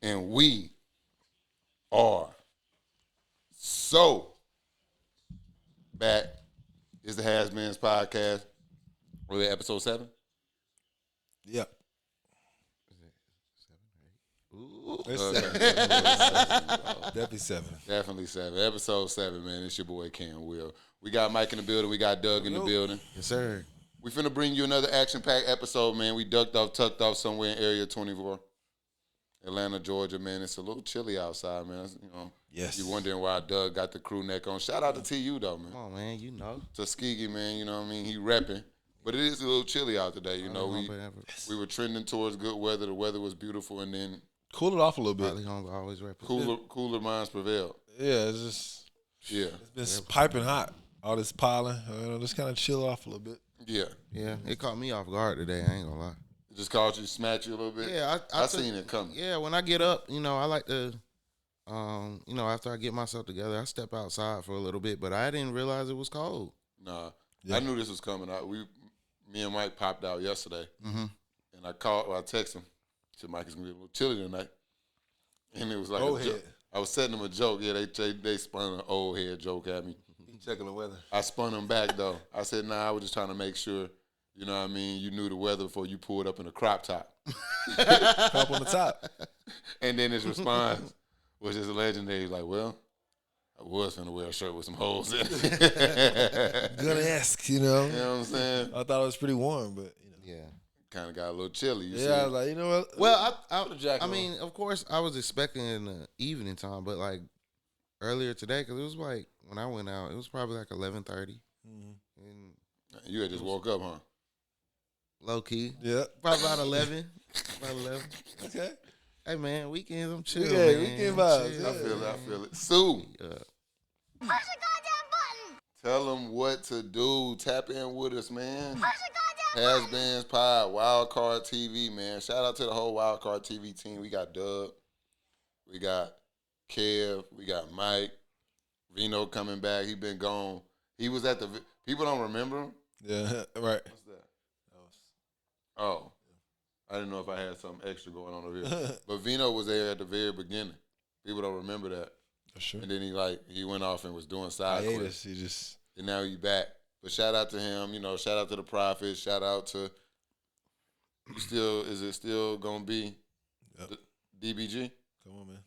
And we are so back. It's the HasBeens podcast. We're at episode 7. Yep. Ooh. It's Okay. 7. Definitely 7. Definitely 7. Episode 7, man. It's your boy Cam Will. We got Mike in the building. We got Doug in the building. Yes, sir. We finna bring you another action-packed episode, man. We tucked off somewhere in Area 24. Atlanta, Georgia, man. It's a little chilly outside, man. You know, Yes. you wondering why Doug got the crew neck on. Shout out to TU, though, man. Come on, man. You know. Tuskegee, man, you know what I mean? He repping. But it is a little chilly out today, you know. We were trending towards good weather. The weather was beautiful, and then Cool it off a little bit. Probably home always represent. cooler minds prevailed. Yeah, it's just it's been piping hot. All this pollen, just kind of chill off a little bit. Yeah. Yeah, it caught me off guard today. I ain't gonna lie. It just caught you, smacked you a little bit? Yeah, I seen it coming. Yeah, when I get up, I like to, after I get myself together, I step outside for a little bit, but I didn't realize it was cold. Nah, Yeah. I knew this was coming out. Me and Mike popped out yesterday, Mm-hmm. and I texted him. Said Mike, it's gonna be a little chilly tonight, and it was like Old a head. joke. I was setting him a joke. Yeah, they spun an old head joke at me. Checking the weather. I spun him back though. I said, nah, I was just trying to make sure, you know what I mean, you knew the weather before you pulled up in a crop top. Top on the top. And then his response was just legendary. He's like, well, I was finna wear a shirt with some holes in it. Gonna ask, you know. You know what I'm saying? I thought it was pretty warm, but Yeah. Kind of got a little chilly. You yeah, see? I was like, you know what? Well, Put a jacket I on. mean, of course, I was expecting in the evening time, but like earlier today, because it was like when I went out, it was probably like 11:30, and You had just woke up, huh? low key, Yeah. probably about 11. About 11. Okay. Hey man, weekends I'm chill. Yeah, man. weekend vibes, Chill. I feel it. Sue, Yeah. tell them what to do. Tap in with us, man. HasBeens Pod, Wildcard TV, man. Shout out to the whole Wildcard TV team. We got Doug. We got Kev. We got Mike. Vino coming back. He been gone. He was at the... People don't remember him? Yeah, right. What's that? Oh. I didn't know if I had something extra going on over here. But Vino was there at the very beginning. People don't remember that. For sure. And then he went off and was doing side Hiatus. quests. He just And now he's back. But shout out to him, shout out to the Prophets, shout out to is it still gonna be DBG? come on, man.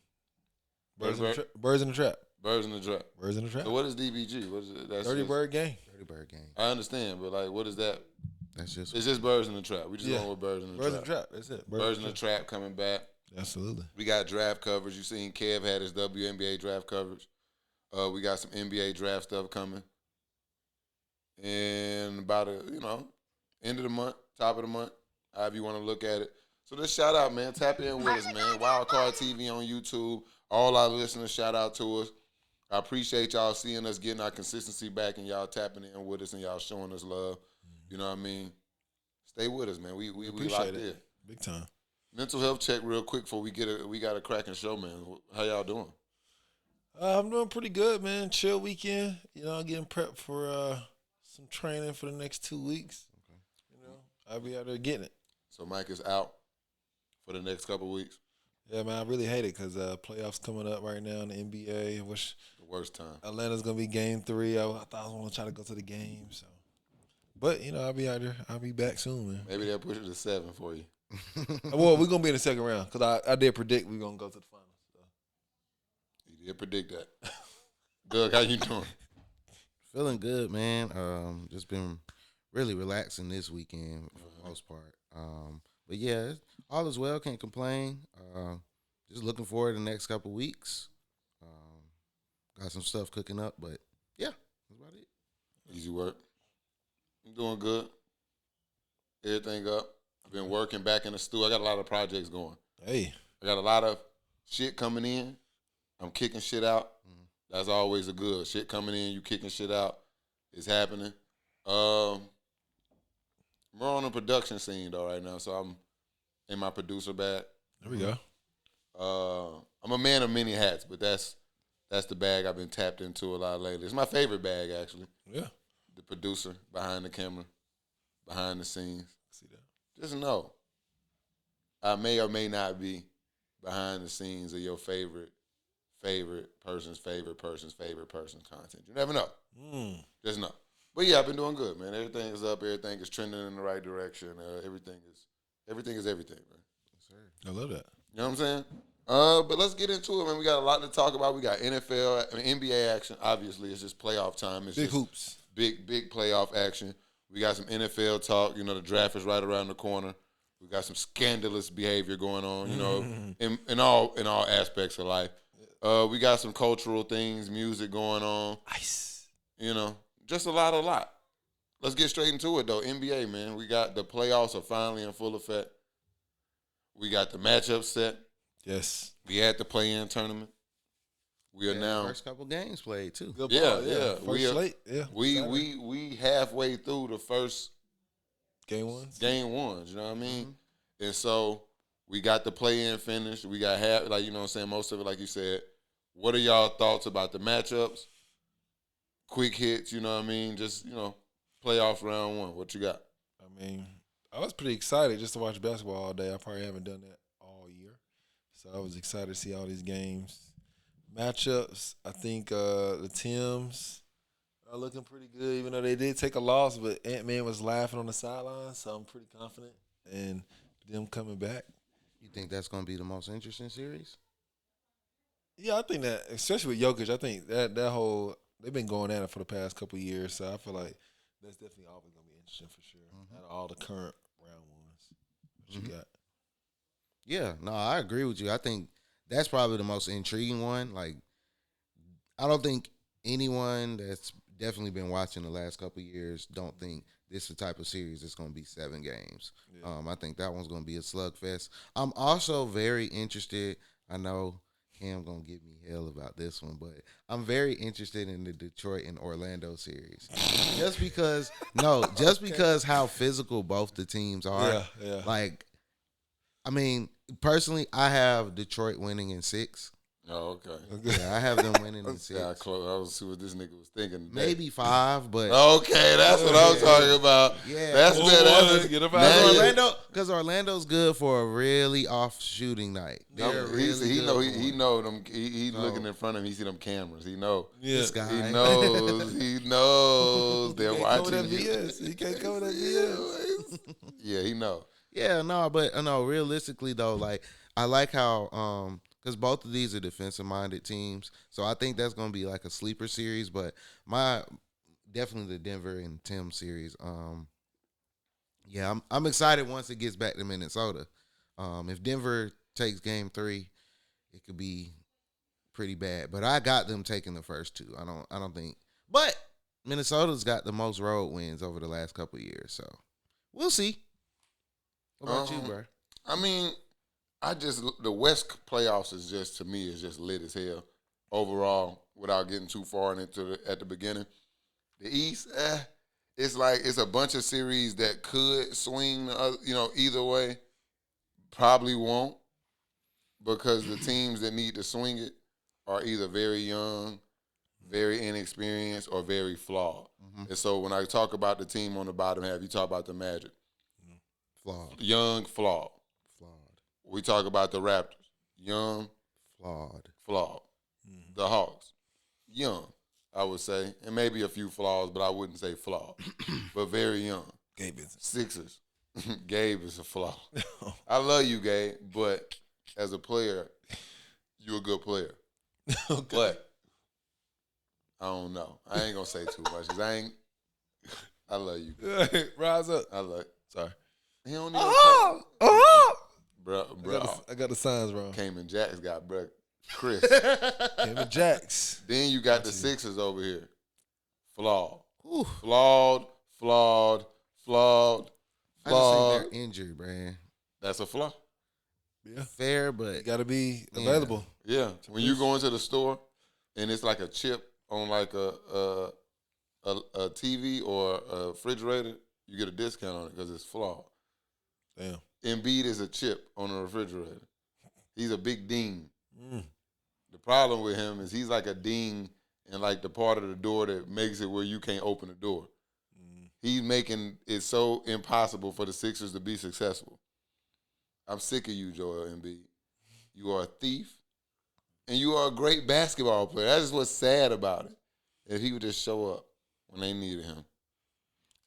Birds Birds in the trap. Birds in the Trap. Birds in the trap. So what is DBG? What is it? That's Dirty just- Bird Gang. Dirty Bird game. I understand, but like what is that? That's just It's just Birds in the Trap. We just Yeah. going with Birds in the Birds in Trap. the trap. That's it. Birds in the Trap coming back. Absolutely. We got draft coverage. You seen Kev had his WNBA draft coverage. We got some NBA draft stuff coming. And about end of the month, top of the month, however you want to look at it. So just shout out, man. Tap in with us, man. Wildcard TV on YouTube. All our listeners, shout out to us. I appreciate y'all seeing us, getting our consistency back, and y'all tapping in with us and y'all showing us love. You know what I mean? Stay with us, man. We Appreciate locked it. in. Big time. Mental health check real quick before we got a cracking show, man. How y'all doing? I'm doing pretty good, man. Chill weekend. Getting prepped for some training for the next 2 weeks. Okay. I'll be out there getting it. So Mike is out for the next couple weeks. Yeah, man. I really hate it because playoffs coming up right now in the NBA. I wish The worst time. Atlanta's gonna be Game 3. I thought I was gonna try to go to the game. So, but I'll be out there. I'll be back soon, man. Maybe they'll push it to 7 for you. Well, we're gonna be in the second round because I did predict we're gonna go to the finals. So. You did predict that. Doug, how you doing? feeling good, man. Just been really relaxing this weekend for the most part. But yeah, all is well. Can't complain. Just looking forward to the next couple weeks. Got some stuff cooking up, but yeah, that's about it. Easy work. I'm doing good. Everything up. I've been working back in the studio. I got a lot of projects going. Hey, I got a lot of shit coming in. I'm kicking shit out. That's always a good. Shit coming in, you kicking shit out. It's happening. We're on the production scene though right now, so I'm in my producer bag. there we go. I'm a man of many hats, but that's the bag I've been tapped into a lot lately. It's my favorite bag actually. Yeah, The producer, behind the camera, behind the scenes. see that. Just know, I may or may not be behind the scenes of your favorite person's favorite person's favorite person's content. You never know. Just know. But yeah, I've been doing good, man. Everything is up. Everything is trending in the right direction. Everything is everything, man. Yes, sir. I love that. You know what I'm saying? But let's get into it, man. We got a lot to talk about. We got NBA action. Obviously, it's just playoff time. It's Big just hoops. Big playoff action. We got some NFL talk. You know, the draft is right around the corner. We got some scandalous behavior going on, you know, in all aspects of life. We got some cultural things, music going on. Ice. You know, just a lot. Let's get straight into it, though. NBA, man. We got the playoffs are finally in full effect. We got the matchup set. Yes. We had the play-in tournament. We are now first couple games played too. Good Yeah, ball, yeah. First slate. Yeah. we halfway through the first Game ones. game ones. You know what I mean? And so we got the play-in finished. We got half, like, you know what I'm saying, most of it, like you said. What are y'all thoughts about the matchups? Quick hits, you know what I mean? Just, you know, playoff round one. What you got? I mean, I was pretty excited just to watch basketball all day. I probably haven't done that all year. So I was excited to see all these games. Matchups, I think the Tims are looking pretty good, even though they did take a loss, but Ant-Man was laughing on the sideline, so I'm pretty confident in them coming back. You think that's going to be the most interesting series? Yeah, I think that, especially with Jokic, I think that whole – they've been going at it for the past couple of years, so I feel like that's definitely always going to be interesting for sure out of all the current round ones. What you got? Yeah, no, I agree with you. I think that's probably the most intriguing one. Like, I don't think anyone that's definitely been watching the last couple of years don't think this is the type of series that's going to be 7 games. Yeah. I think that one's going to be a slugfest. I'm also very interested. I know Cam going to give me hell about this one, but I'm very interested in the Detroit and Orlando series. just because how physical both the teams are. Yeah. Like, I mean, personally, I have Detroit winning in 6. Oh, okay. Yeah, I have them winning in 6. Yeah, close. I was see what this nigga was thinking today. Maybe 5, but okay, that's what I'm talking about. Yeah, that's better. Get up because out of Orlando, because Orlando's good for a really off shooting night. They're really he good know for he it. know them. He looking in front of him. He see them cameras. He know. Yeah. This guy. He knows. He knows. They're watching you. He can't cover that BS. Yeah, he know. Yeah, no, but no, realistically though, like I like how because both of these are defensive minded teams, so I think that's gonna be like a sleeper series. But definitely the Denver and Tim series. Yeah, I'm excited once it gets back to Minnesota. If Denver takes Game 3, it could be pretty bad. But I got them taking the first 2. I don't think. But Minnesota's got the most road wins over the last couple of years, so we'll see. What about you, bro? I mean, the West playoffs is just, to me, is just lit as hell overall. Without getting too far into at the beginning, the East, it's like it's a bunch of series that could swing, either way. Probably won't, because the teams that need to swing it are either very young, very inexperienced, or very flawed. And so when I talk about the team on the bottom half, you talk about the Magic. Flawed. Young, flawed. We talk about the Raptors. Young, flawed. The Hawks. Young, I would say. And maybe a few flaws, but I wouldn't say flawed. But very young. Gabe is. Sixers. Gabe is a flaw. I love you, Gabe, but as a player, you're a good player. Okay. But I don't know. I ain't going to say too much because I love you. Rise up. I love you. Sorry. He don't even Bro, I got the signs wrong. Cayman Jacks got bro Chris. Cayman Jacks. Then you got the Sixers over here. Flawed. Ooh. Flawed. I just think they're injured, man. That's a flaw. Yeah. Fair, but You got to be available. Yeah. When you go into the store and it's like a chip on like a TV or a refrigerator, you get a discount on it because it's flawed. Damn. Embiid is a chip on a refrigerator. He's a big ding. The problem with him is he's like a ding in like the part of the door that makes it where you can't open the door. He's making it so impossible for the Sixers to be successful. I'm sick of you, Joel Embiid. you are a thief, and you are a great basketball player. That's just what's sad about it. If he would just show up when they needed him.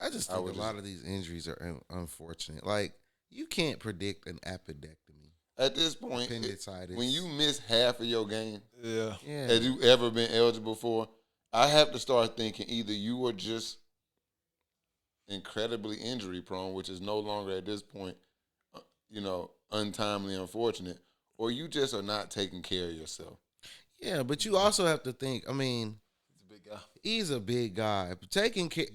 I just think a lot of these injuries are unfortunate. Like, you can't predict an appendectomy. At this point, appendicitis. When you miss half of your game, yeah, has you ever been eligible for, I have to start thinking either you were just incredibly injury prone, which is no longer at this point, untimely, unfortunate, or you just are not taking care of yourself. Yeah, but you also have to think, I mean, he's a big guy. Taking care,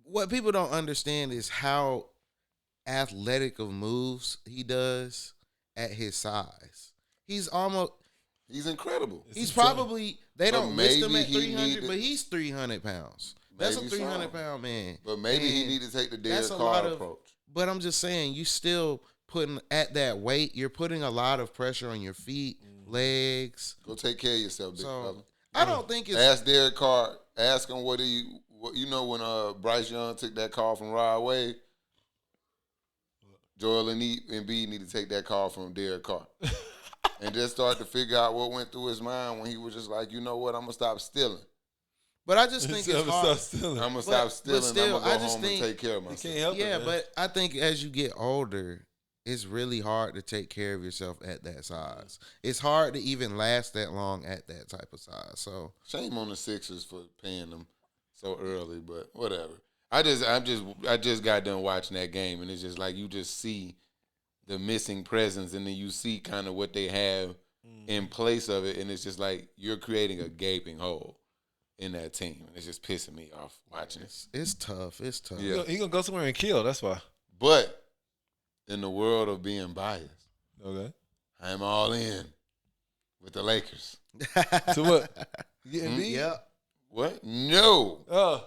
what people don't understand is how athletic of moves he does at his size. He's incredible. He's probably, they don't list him at 300, but he's 300 pounds. That's a 300-pound man. But maybe he need to take the Derek Carr approach. But I'm just saying, you still putting at that weight, you're putting a lot of pressure on your feet, legs. Go take care of yourself, big fella. I don't think it's... Ask Derek Carr. Ask him when Bryce Young took that call from Rod Wave, Joel Embiid need to take that call from Derek Carr. And just start to figure out what went through his mind when he was just like, you know what, I'm going to stop stealing. But I just think it's hard. I'm going to stop stealing. Still, I'm going to go home and take care of myself. But I think as you get older, it's really hard to take care of yourself at that size. It's hard to even last that long at that type of size. So shame on the Sixers for paying them so early, but whatever. I just got done watching that game, and it's just like you just see the missing presence, and then you see kind of what they have in place of it, and it's just like you're creating a gaping hole in that team, and it's just pissing me off watching it. It's tough. It's tough. Yeah. He gonna go somewhere and kill. That's why. But in the world of being biased, okay, I'm all in with the Lakers. So what? Yeah. What? No.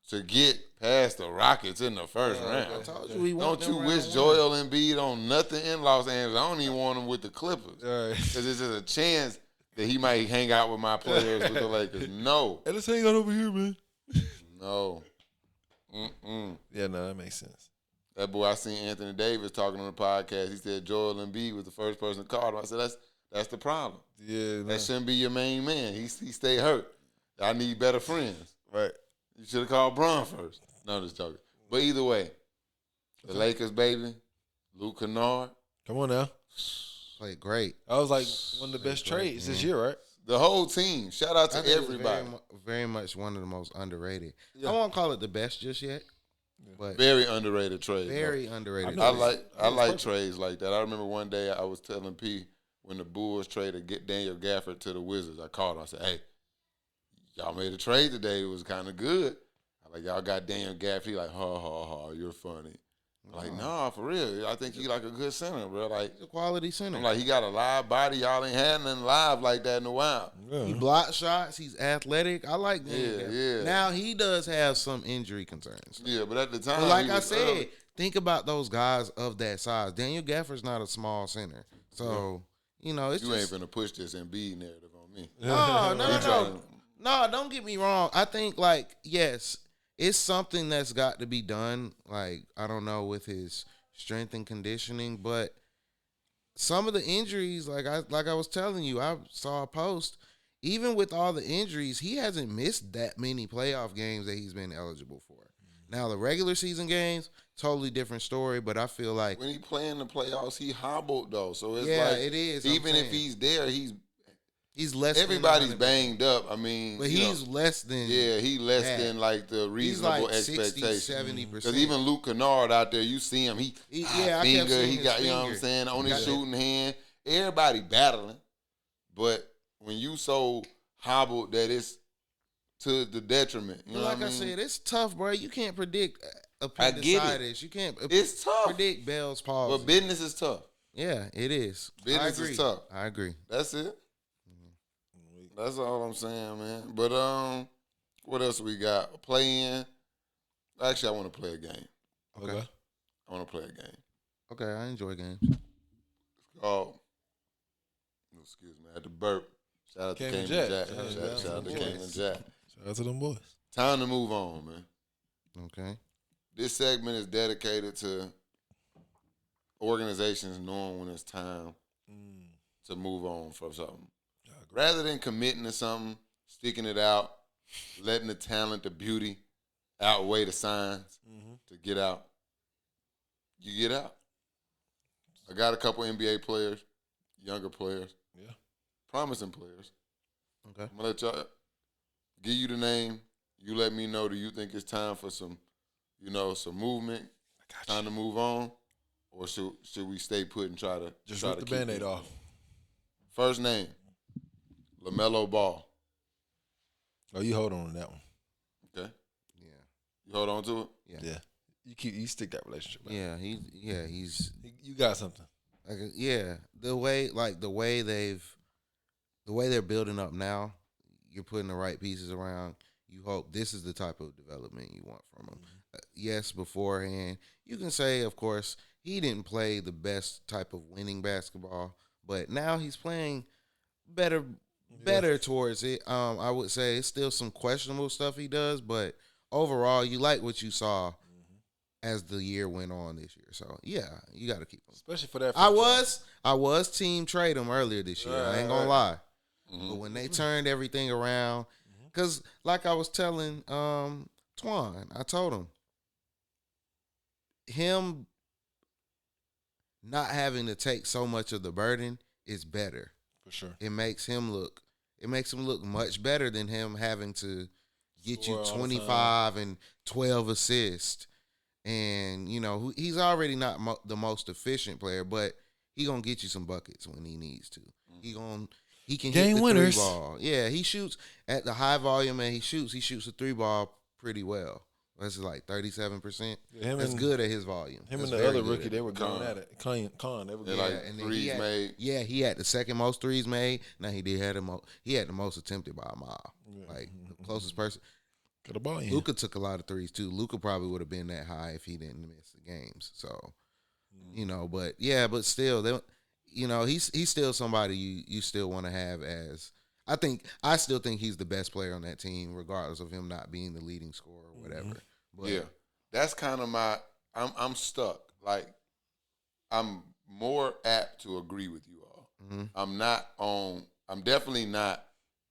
To get past the Rockets in the first round. I told you don't you wish Joel Embiid on nothing in Los Angeles? I don't even want him with the Clippers. Because there's just a chance that he might hang out with my players with the Lakers. No. Hey, let's hang out over here, man. No. Yeah, no, that makes sense. That boy, I seen Anthony Davis talking on the podcast. He said Joel Embiid was the first person to call him. I said, that's the problem. Yeah, that shouldn't be your main man. He stay hurt. I need better friends. Right. You should have called Bron first. No, I'm just joking. But either way, the Lakers, baby, Luke Kennard. Come on now. Played great. I was like one of the best trades this year, right? The whole team. Shout out to everybody. Very much one of the most underrated. Yeah. I won't call it the best just yet. But very underrated trade. Very underrated. I like trades like that. I remember one day I was telling P when the Bulls traded get Daniel Gafford to the Wizards. I called him. I said, hey, y'all made a trade today. It was kind of good. I'm like, y'all got Daniel Gafford. He like, ha, you're funny. I'm like, nah, for real. I think he like a good center, bro. Like, he's a quality center. I'm like, he got a live body. Y'all ain't had nothing live like that in a while. Yeah. He blocks shots. He's athletic. I like Daniel Gafford. Yeah. Now, he does have some injury concerns. Yeah, but at the time, but like I said, think about those guys of that size. Daniel Gafford's not a small center. So, it's you ain't finna push this Embiid narrative on me. No, don't get me wrong. I think, yes, it's something that's got to be done, I don't know, with his strength and conditioning, but some of the injuries, like I was telling you, I saw a post, even with all the injuries, he hasn't missed that many playoff games that he's been eligible for. Now, the regular season games, totally different story, but I feel like when he playing the playoffs, he hobbled, though. So it's it is. Even if he's there, he's less. Everybody's banged up. I mean, but he's less than. Yeah, he less than the reasonable expectation. 70%. Because even Luke Kennard out there, you see him. He got his you know what I'm saying, on his shooting hand. Everybody battling, but when you so hobbled that it's to the detriment. You know what I mean? I said, it's tough, bro. You can't predict appendicitis. You can't. It's tough. Predict Bell's palsy. But business is tough. Yeah, it is. Business is tough. I agree. That's it. That's all I'm saying, man. But what else we got? Play-in. Actually, I want to play a game. Okay. I want to play a game. Okay, I enjoy games. Oh, excuse me, I had to burp. Shout out to King and Jack. Shout out to King and Jack. Shout out to them boys. Time to move on, man. Okay. This segment is dedicated to organizations knowing when it's time Mm. to move on from something. I agree. Rather than committing to something, sticking it out, letting the talent, the beauty outweigh the signs Mm-hmm. to get out, you get out. I got a couple NBA players, younger players, Yeah. promising players. Okay. I'm gonna let y'all give you the name. You let me know. Do you think it's time for some, some movement? I got Time you. to move on, or should we stay put and try to Just try rip to the keep Band-Aid it? off. First name, LaMelo Ball. Oh, you hold on to that one. Okay, Yeah. you hold on to it. Yeah. You stick that relationship out. Yeah. He's You got something. like the way they're building up now. You're putting the right pieces around. You hope this is the type of development you want from him. Yes, beforehand, you can say, of course, he didn't play the best type of winning basketball, but now he's playing better towards it. I would say it's still some questionable stuff he does, but overall, you like what you saw as the year went on this year. So yeah, you got to keep him. Especially for that. I was team trade him earlier this year. I ain't gonna lie. But when they turned everything around, because like I was telling Twan, I told him not having to take so much of the burden is better. For sure. It makes him look much better than him having to get Score you all the 25 and 12 assists. And he's already not the most efficient player, but he gonna get you some buckets when he needs to. He can Game hit the winners. 3-ball. Yeah, he shoots at the high volume, and he shoots the 3-ball pretty well. That's like 37%. That's good at his volume. Him That's and the very other good rookie, at they it. were going at it. Con, they were They're going like at it. and then threes made. Yeah, he had the second most threes made. Now he had the most attempted by a mile. Like the closest person. Got a ball in. Luka took a lot of threes too. Luka probably would have been that high if he didn't miss the games. So, but still, he's still somebody you still want to have as. I still think he's the best player on that team, regardless of him not being the leading scorer or whatever. But, Yeah, that's kind of I'm stuck. Like, I'm more apt to agree with you all. I'm definitely not,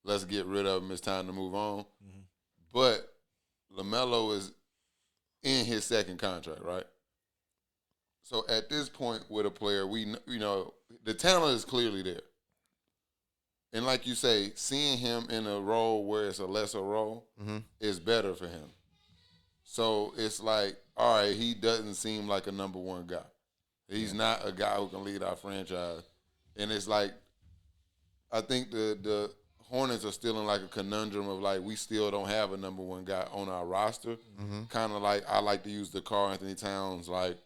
let's get rid of him, it's time to move on. But LaMelo is in his second contract, right? So at this point with a player, the talent is clearly there. And like you say, seeing him in a role where it's a lesser role is better for him. So it's like, all right, he doesn't seem like a number one guy. He's not a guy who can lead our franchise. And it's like, I think the Hornets are still in like a conundrum of like, we still don't have a number one guy on our roster. Kind of like, I like to use the Karl Anthony Towns like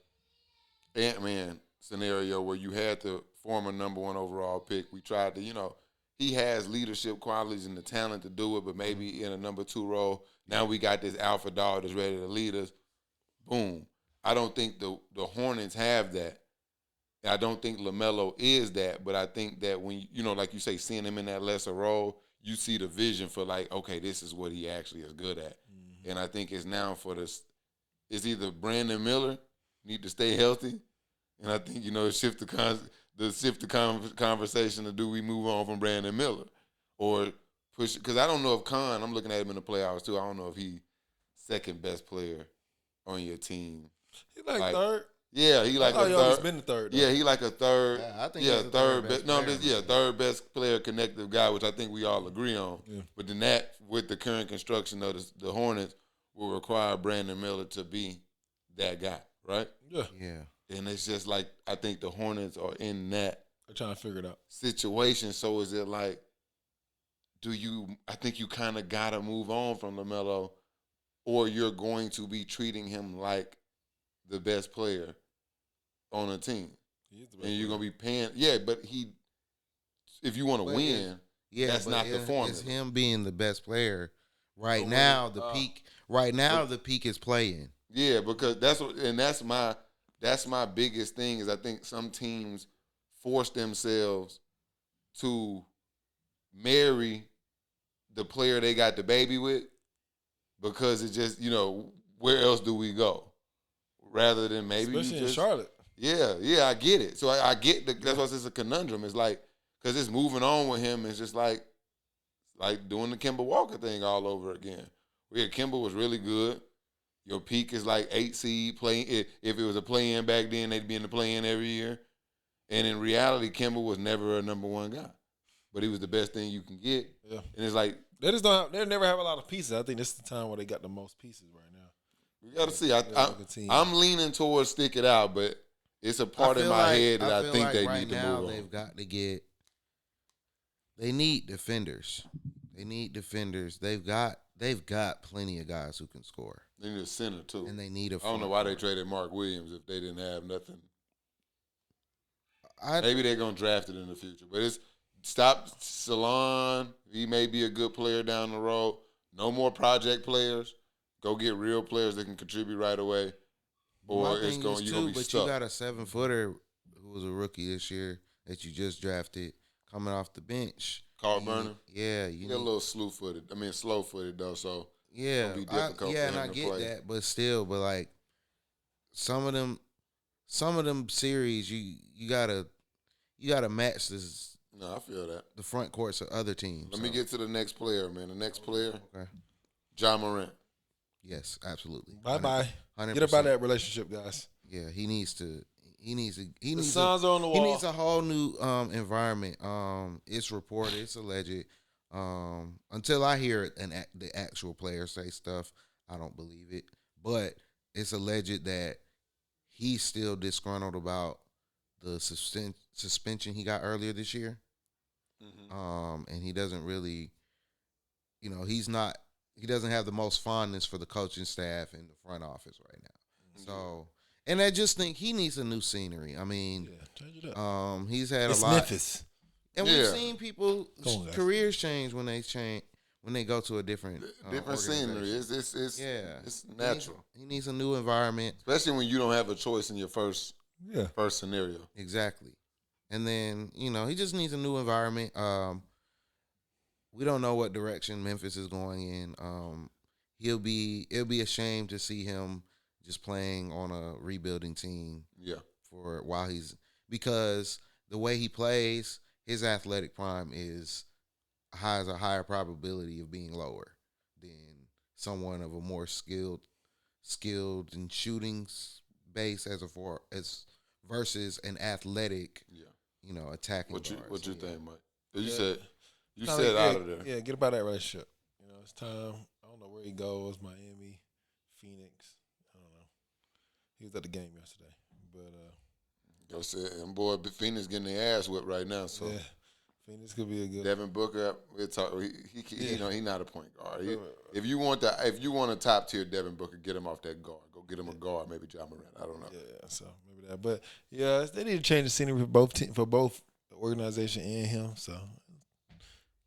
Ant-Man scenario where you had the former number one overall pick. We tried to, he has leadership qualities and the talent to do it, but maybe in a number two role. Now we got this alpha dog that's ready to lead us. Boom. I don't think the Hornets have that. I don't think LaMelo is that, but I think that when, like you say, seeing him in that lesser role, you see the vision for like, okay, this is what he actually is good at. And I think it's now it's either Brandon Miller need to stay healthy, and I think, shift the conversation to do we move on from Brandon Miller or push, because I don't know if I'm looking at him in the playoffs too. I don't know if he second best player on your team. He like third. Yeah, he like a he always third. been the third. Though. Yeah, he like a third. Yeah, I think he's the third best player. Third best player, connective guy, which I think we all agree on. Yeah. But then that, with the current construction of the Hornets, will require Brandon Miller to be that guy, right? Yeah. Yeah. And it's just like, I think the Hornets are in that They're trying to figure it out. situation. So is it like, I think you kind of got to move on from LaMelo, or you're going to be treating him like the best player on a team. And you're going to be paying. Yeah, but if you want to win, that's not the formula. It's him being the best player. Right now, the peak is playing. Yeah, because that's my biggest thing is I think some teams force themselves to marry the player they got the baby with, because it just, where else do we go? Rather than maybe especially in Charlotte. Yeah, I get it. So I get that's why it's a conundrum. It's like because it's moving on with him. It's just like doing the Kemba Walker thing all over again. Where Kemba was really good. Your peak is like 8 seed playing. If it was a play-in back then, they'd be in the play-in every year. And in reality, Kemba was never a number one guy, but he was the best thing you can get. Yeah. And it's like they just don't. They never have a lot of pieces. I think this is the time where they got the most pieces right now. we got to see. I'm leaning towards stick it out, but it's a part in my head that I think they need to move on. They've got to get. They need defenders. They've got plenty of guys who can score. They need a center too, and they need a. I don't know why they traded Mark Williams if they didn't have nothing. Maybe they're gonna draft it in the future, but it's stop Salon. He may be a good player down the road. No more project players. Go get real players that can contribute right away, or you're gonna be but stuck. You got a 7-footer who was a rookie this year that you just drafted coming off the bench. Carl Burner. Yeah, you get a little slow-footed though. So yeah, it'll be difficult for him and I to get play. that, but still, like some of them series, you gotta match this. No, I feel that the front courts of other teams. Let me get to the next player, man. The next player, okay, Ja Morant. Yes, absolutely. Bye. Get up out of that relationship, guys. Yeah, he needs to. The signs are on the wall. He needs a whole new environment. It's reported. It's alleged. Until I hear the actual player say stuff, I don't believe it. But it's alleged that he's still disgruntled about the suspension he got earlier this year. Mm-hmm. And he doesn't really, he doesn't have the most fondness for the coaching staff and the front office right now. Mm-hmm. So, and I just think he needs a new scenery. I mean, change it up. He's had it's a lot. Memphis. And we've seen people careers change when they go to a different scenery. It's natural. He needs a new environment, especially when you don't have a choice in your first scenario. Exactly. And then he just needs a new environment. We don't know what direction Memphis is going in. It'll be a shame to see him just playing on a rebuilding team. Yeah. Because the way he plays, his athletic prime has a higher probability of being lower than someone of a more skilled in shooting base versus an athletic, attacking. What you think, Mike? You said out of there. Yeah, get about that relationship. It's time. I don't know where he goes. Miami, Phoenix. I don't know. He was at the game yesterday, but I said, and boy, Phoenix getting their ass whipped right now. So yeah, Phoenix could be a good. Devin Booker, he's not a point guard. If you want a top tier Devin Booker, get him off that guard. Go get him a guard, maybe Ja Morant. I don't know. Yeah, so maybe that. But yeah, they need to change the scenery for both the organization and him. So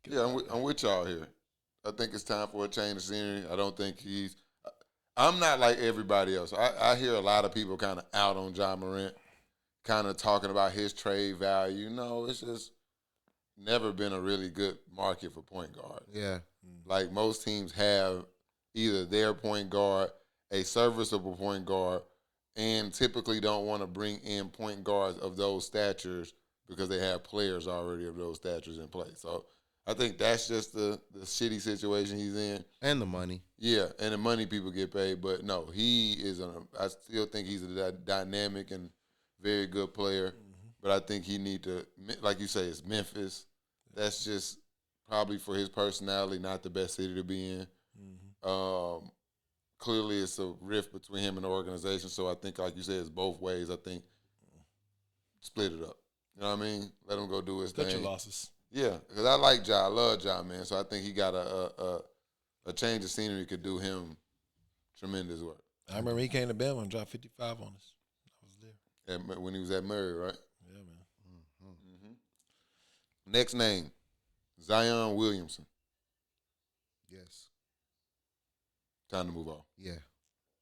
yeah, I'm with y'all here. I think it's time for a change of scenery. I don't think I'm not like everybody else. I hear a lot of people kind of out on Ja Morant, kind of talking about his trade value. No, it's just never been a really good market for point guards. Yeah. Like most teams have either their point guard, a serviceable point guard, and typically don't want to bring in point guards of those statures because they have players already of those statures in place. So I think that's just the shitty situation he's in. And the money. Yeah, and the money people get paid. But no, I still think he's a dynamic and very good player. Mm-hmm. But I think he need to, like you say, it's Memphis. That's just probably for his personality not the best city to be in. Mm-hmm. Clearly it's a rift between him and the organization. So I think, like you said, it's both ways. I think split it up. You know what I mean? Let him go do his thing. Cut your losses. Yeah, because I like Ja. I love Ja, man. So I think he got a change of scenery could do him tremendous work. I remember he came to Bama and dropped 55 on us. I was there. When he was at Murray, right? Yeah, man. Mm-hmm. Next name, Zion Williamson. Yes. Time to move on. Yeah,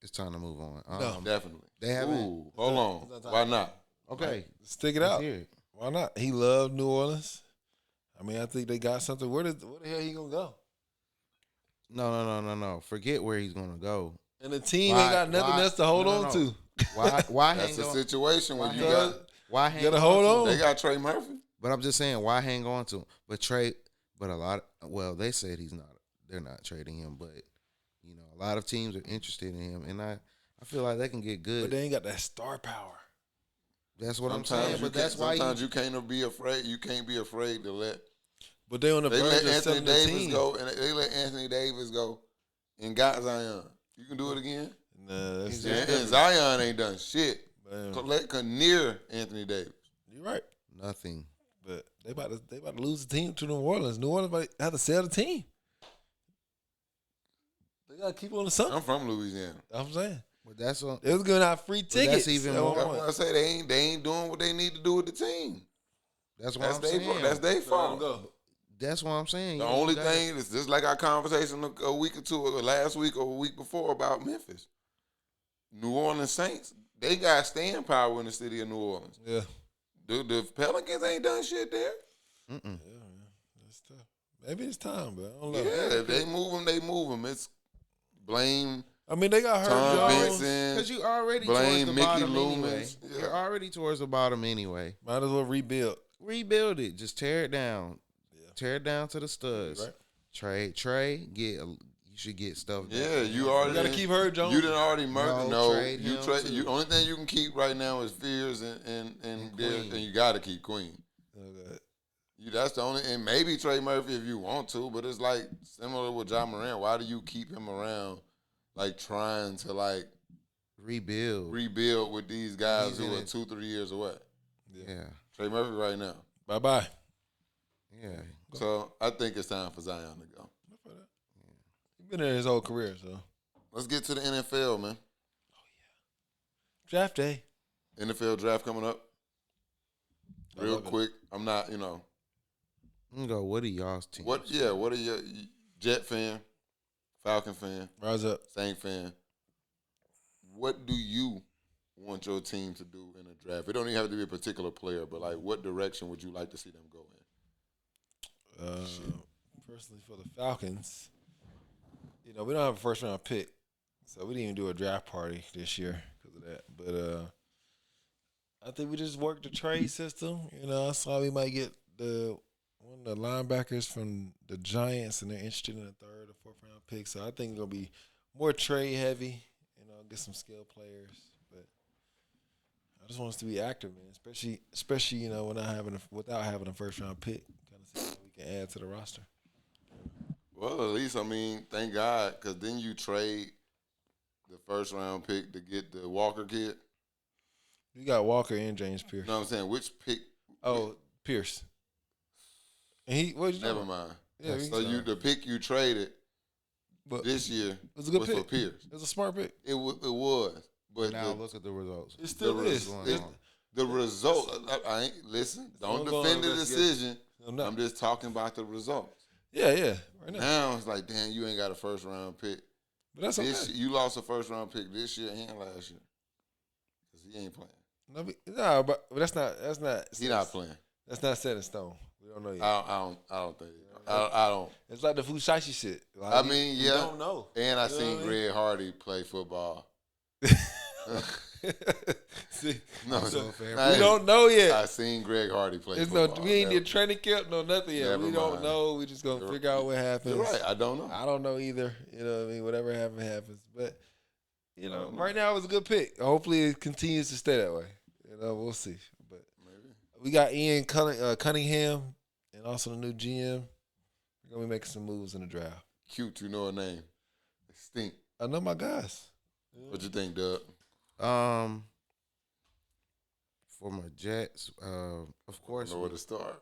it's time to move on. No, definitely. They haven't. Ooh, hold on. Why not? Okay, stick it out. Why not? He loved New Orleans. I mean, I think they got something. Where the hell he gonna go? No. Forget where he's gonna go. And the team ain't got nothing else to hold on to. Why That's hang the on? situation Why when you hang got. Why hang Gotta on hold to on. him? They got Trey Murphy. But I'm just saying, why hang on to him? But a lot. They said he's not. They're not trading him, but a lot of teams are interested in him, and I feel like they can get good. But they ain't got that star power. That's what I'm Sometimes saying. you But can't. that's why Sometimes you can't be afraid. You can't be afraid to let. But they on the They verge let of Anthony selling the Davis team. go, and they let Anthony Davis go, and got Zion. You can do it again. Nah, that's And Zion ain't done shit. Man. Let near Anthony Davis. You're right. nothing. But they about to lose the team to New Orleans. New Orleans about to have to sell the team. They gotta keep on the sun. I'm from Louisiana. I'm saying. But that's what. They was giving out free tickets. that's even at one more- That's point. why I say they ain't doing what they need to do with the team. That's what That's I'm their saying. fault. That's their So let 'em fault. go. That's what I'm saying. The only thing is just like our conversation a week or two, or last week or a week before about Memphis. New Orleans Saints, they got staying power in the city of New Orleans. Yeah. The Pelicans ain't done shit there. Yeah, man. That's tough. Maybe it's time, but I don't know. Yeah, if they move them, they move them. It's blame I mean, they got hurt. Tom Jones. Benson. because you already blame towards the Mickey bottom Loomis. anyway. Yeah. You're already towards the bottom anyway. Might as well rebuild. Rebuild it. Just tear it down. Yeah. Tear it down to the studs. Right. Trade. You should get stuff. Yeah, back. you already You gotta keep Hurt Jones. You done already murdered. No, No, trade you him trade. too. You only thing you can keep right now is Fears and Queen. and you got to keep Queen. Okay. That's the only, and maybe Trey Murphy if you want to, but it's like similar with John Moran. Why do you keep him around, like trying to like Rebuild. rebuild with these guys He's who in are it. 2-3 years away? Yeah. Trey Murphy right now. Bye-bye. Yeah. So I think it's time for Zion to go. He's been there his whole career, so. Let's get to the NFL, man. Draft day. NFL draft coming up. I Real love it. quick. I'm not, I'm gonna go. What are y'all's teams? what are your Jet fan, Falcon fan, Rise up. Saint fan? What do you want your team to do in a draft? It don't even have to be a particular player, but like what direction would you like to see them go in? Personally, for the Falcons, we don't have a first round pick, so we didn't even do a draft party this year because of that. But I think we just worked the trade system. I saw we might get one of the linebackers from the Giants, and they're interested in a third or fourth round pick. So I think it's gonna be more trade heavy. Get some skilled players, but I just want us to be active, man. Especially without having a first round pick, kind of see what we can add to the roster. Well, at least thank God, because then you trade the first round pick to get the Walker kid. You got Walker and James Pierce. You know what I'm saying? Which pick? Oh, Pierce. And Never mind. Yeah, So the pick you traded but this year it was a good was pick. for Pierce. It was a smart pick. It was, but Now look at the results. It still is. the result. I ain't listen. Don't Still defend the going decision. I'm not. I'm just talking about the results. Yeah. Right now. Now it's like, damn, you ain't got a first round pick. But that's okay. You lost a first round pick this year and last year because he ain't playing. No, but that's not. He not playing. That's not set in stone. We don't know yet. I don't think. I don't. It's like the Fushashi shit. Like, I mean, you yeah. don't know. And I You know seen what I mean? Greg Hardy play football. See, No, So fair. we don't know yet. I seen Greg Hardy play It's football. we ain't Never- did training camp, no nothing yet. Never We don't mind. know. We just gonna figure out what happens. You're right. I don't know. I don't know either. You know what I mean? Whatever happens. But, right now it was a good pick. Hopefully it continues to stay that way. We'll see. But Maybe. we got Ian Cunningham and also the new GM. We're going to be making some moves in the draft. Cute, you know her name. Stink. I know my guys. What you think, Doug? For my Jets, of course. Know where to start.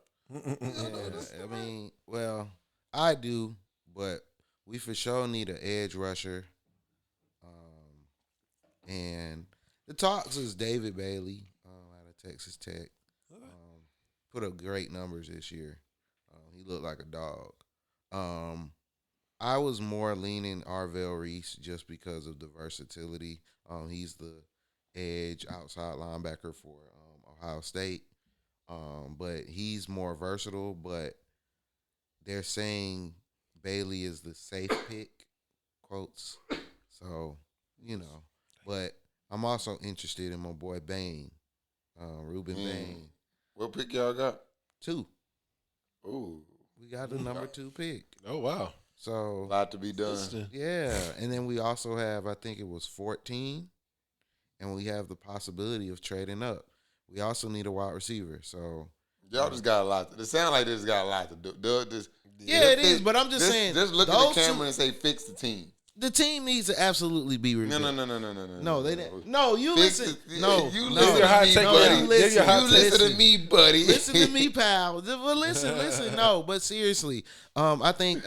Yeah, I do, but we for sure need an edge rusher. And the talks is David Bailey out of Texas Tech. Put up great numbers this year. He looked like a dog. I was more leaning Arvell Reese just because of the versatility. He's the edge outside linebacker for Ohio State. But he's more versatile, but they're saying Bailey is the safe pick, quotes. So, but I'm also interested in my boy Bain, Ruben Bain. What pick y'all got? 2. Ooh, We got the number 2 pick. Oh wow. a So lot to be done. Interesting. yeah, and then we also have, I think it was 14, and we have the possibility of trading up. We also need a wide receiver. So Y'all just got a lot. It sounds like this got a lot to do. Doug, just yeah, it is. But I'm just saying, Just look at those the camera two- and say, "Fix the team." the team needs to absolutely be rebuilt. No. No, they didn't. No, you Fix listen. the- No, you no. listen Your hot to me, take buddy. now. You Give your hot You take. listen to me, buddy. Listen to me, pal. Well, listen. No, but seriously, I think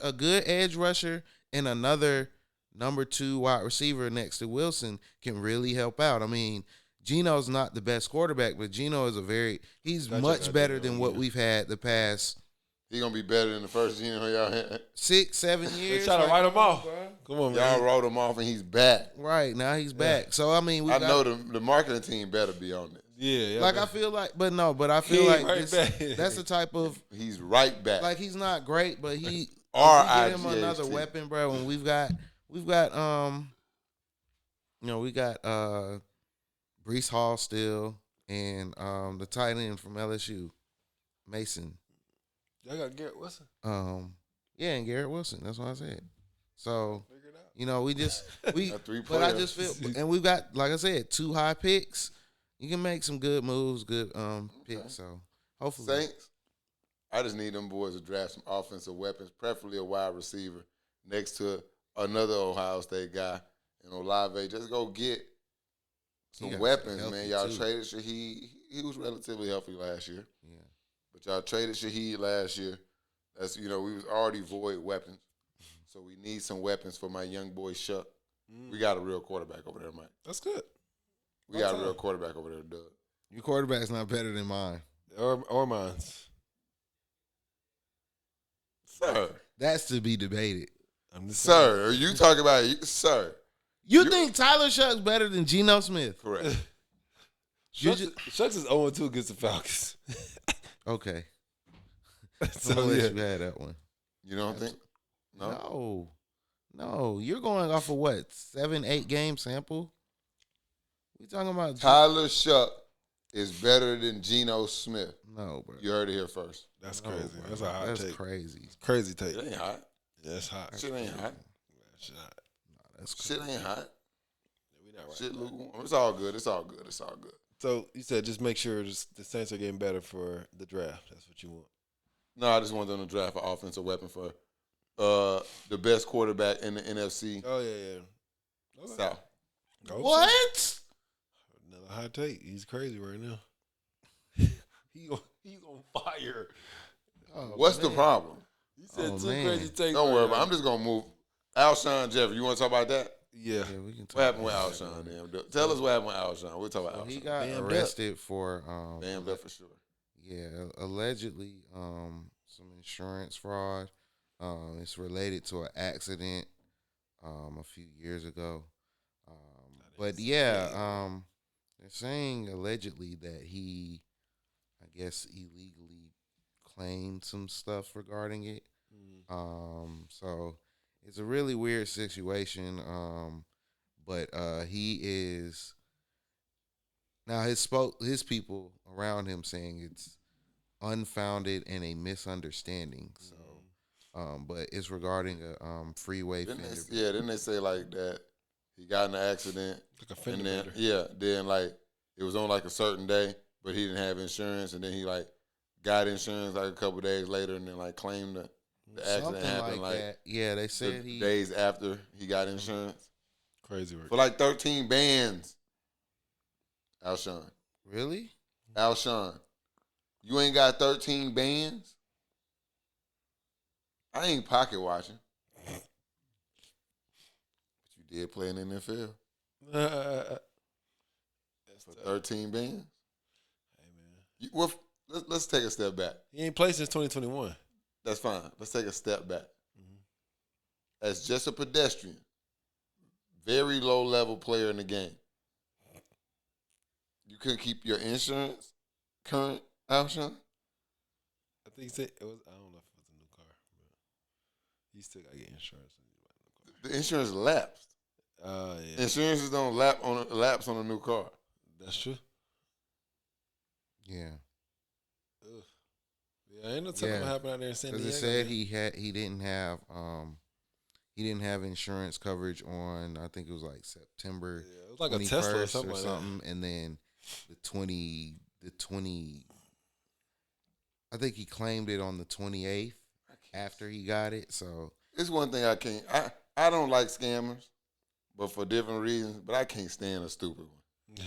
a good edge rusher and another number 2 wide receiver next to Wilson can really help out. I mean, Geno's not the best quarterback, but Geno is he's much better than what we've had the past He gonna be better than the first y'all had. 6-7 They years. try to write him come on, off. bro. Come on, Y'all man. wrote him off and he's back. Right now he's back. So I mean, I know the marketing team better be on this. Yeah. like I feel like, but I feel He like right back. that's the type of He's right back. like he's not great, but if we get him R-I-G-H-T. another weapon, bro. And we've got we got Brees Hall still and the tight end from LSU, Mason. Y'all got Garrett Wilson. Yeah, and Garrett Wilson. That's what I said. So Figure it out. we just Got 3 but I players. just feel, and we've got, like I said, 2 high picks. You can make some good moves, good picks. So hopefully, Saints. I just need them boys to draft some offensive weapons, preferably a wide receiver next to another Ohio State guy and Olave. Just go get He some got weapons, healthy, man. Y'all too. traded Shaheed. He was relatively healthy last year, yeah. but y'all traded Shaheed last year. That's we was already void weapons, so we need some weapons for my young boy Shuck. We got a real quarterback over there, Mike. That's good. We got a real quarterback over there, Doug. Your quarterback's not better than mine. Or mine's. Sir, That's to be debated. I'm just saying. sir, are you talking about sir? You think Tyler Shuck's better than Geno Smith? Correct. Shucks is 0-2 against the Falcons. Okay. So, I'll let yeah. you have that one. You don't think? No. No. You're going off of what? 7-8 game sample? We talking about Tyler Shuck is better than Geno Smith. No, bro. You heard it here first. That's No, crazy. bro. That's a hot That's take. crazy. Crazy take. It ain't hot. Yeah, that's hot. Shit ain't hot. Shit hot. That's crazy. Shit ain't hot. We not right. Shit lukewarm. It's all good. It's all good. It's all good. So you said just make sure the Saints are getting better for the draft. That's what you want. No, I just want them to draft an offensive weapon for the best quarterback in the NFC Oh yeah. Okay. South. Okay. What? Another hot take. He's crazy right now. He's on fire. Oh, What's the man. problem? He said Oh, two man. crazy takes. Don't right worry now. about it. I'm just going to move. Alshon Jeffrey. You want to talk about that? Yeah. Yeah, we can talk What happened with about that, Alshon? man. Then? Tell us what happened with Alshon. We'll talk about So Alshon. he got Bammed up. arrested for Damn, that for sure. yeah, allegedly some insurance fraud. It's related to an accident a few years ago. But yeah, they're saying allegedly that he, I guess, illegally claimed some stuff regarding it. So it's a really weird situation. But he is now his people around him saying it's unfounded and a misunderstanding. So, but it's regarding a freeway Didn't fender. didn't they say like that he got in an accident Like a fender and then bender. then like it was on like a certain day, but he didn't have insurance, and then he like got insurance like a couple days later, and then like claimed the accident Something happened like that. Yeah, they the said he. days after he got insurance Crazy work. for like 13 bands. Alshon, Really? Alshon, you ain't got 13 bands. I ain't pocket watching, but you did play in the NFL That's for tough. 13 bands. Hey man, Well, let's take a step back. he ain't played since 2021. That's fine. Let's take a step back. Mhm. As just a pedestrian, very low level player in the game, you couldn't keep your insurance current, Alshon? I think he said it was. I don't know if it was a new car, but he still got to get insurance. The insurance lapsed. Yeah, Insurances don't lapse on a new car. that's true. Yeah. Ugh. Yeah, ain't no telling what happened out there in San Diego. Because it said he didn't have insurance coverage on, I think it was like September Yeah, it was like a Tesla or something like that. and then the 20 I think he claimed it on the 28th after he got it. So It's one thing I don't like scammers, but for different reasons. But I can't stand a stupid one.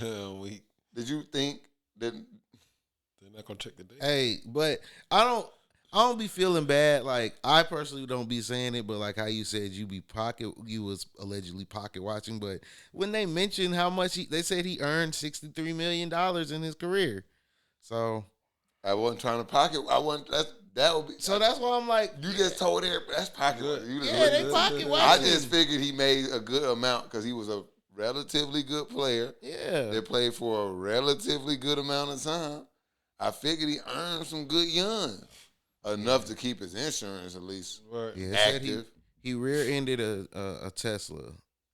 Yeah, Did you think that? they're not gonna check the date. hey, but I don't be feeling bad. Like, I personally don't be saying it, but like how you said you was allegedly pocket watching. But when they mentioned how much they said he earned $63 million in his career. So I wasn't trying to pocket. I wasn't. That would be. So that's why I'm like, You just told everybody that's pocket. Good. You just yeah, they looked- pocket I watching. just figured he made a good amount because he was a relatively good player. Yeah. That played for a relatively good amount of time. I figured he earned some good young. Enough to keep his insurance at least Right. Yeah, it said active. he rear-ended a Tesla.